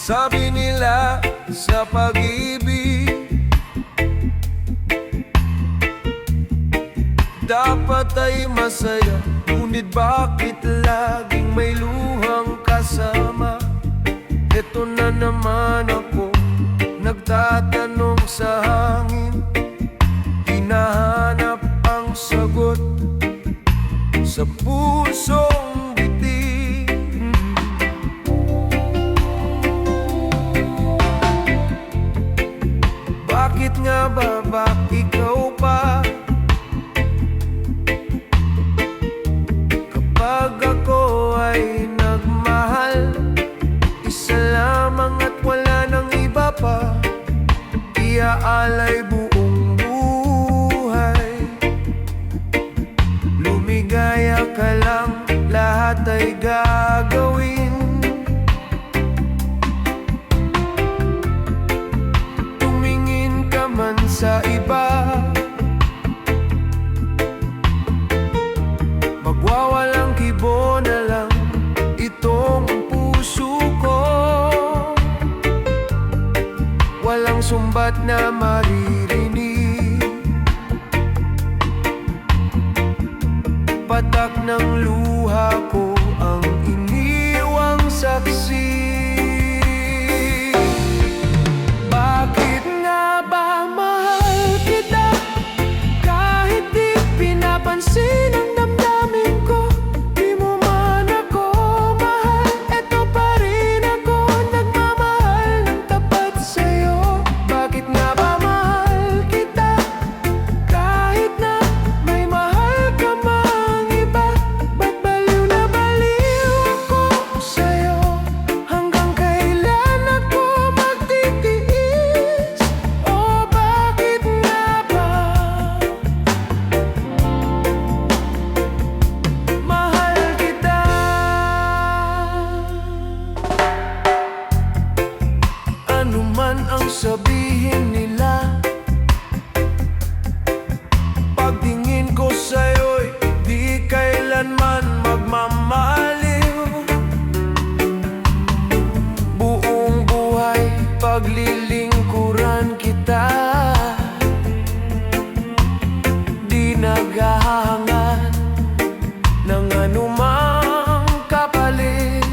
Sabi nila sa pag-ibig dapat ay masaya, ngunit bakit laging may luhang kasama? Eto na naman ako, nagtatanong sa hangin, hinahanap ang sagot sa pusong bitin. Bakit nga ba ikaw pa? Kapag ako ay nagmahal, isa lamang at wala nang iba pa, iaalay buong buhay. Lumigaya ka lang, lahat ay gagawin. Tumingin ka man sa iba, magwawalang kibo na lang itong puso ko. Walang sumbat na maririnig, patak ng luha ko ang iniwang saksi. Bakit nga ba mahal kita? Kahit di pinapansin ang damdamin ko, di mo man ako mahal, eto pa rin ako nagmamahal ng tapat sa'yo. Bakit nga ba mahal kita? Kahit na may mahal ka mang iba, ba't baliw na baliw ako sa'yo? Hanggang kailan ako magtitiis? O bakit nga ba mahal kita? Ano man ang sabihin nila, pagtingin ko sa'yo'y di kailanman magmamaliw. Buong buhay paglilingkuran kita, di naghahangan ng anumang kapalit.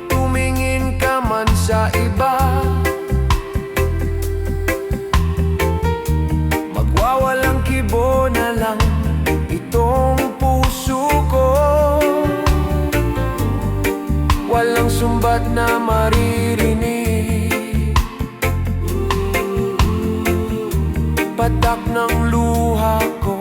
Tumingin ka man sa iba, magwawalang kibo na lang itong puso ko. Walang sumbat na maririnig, patak ng luha ko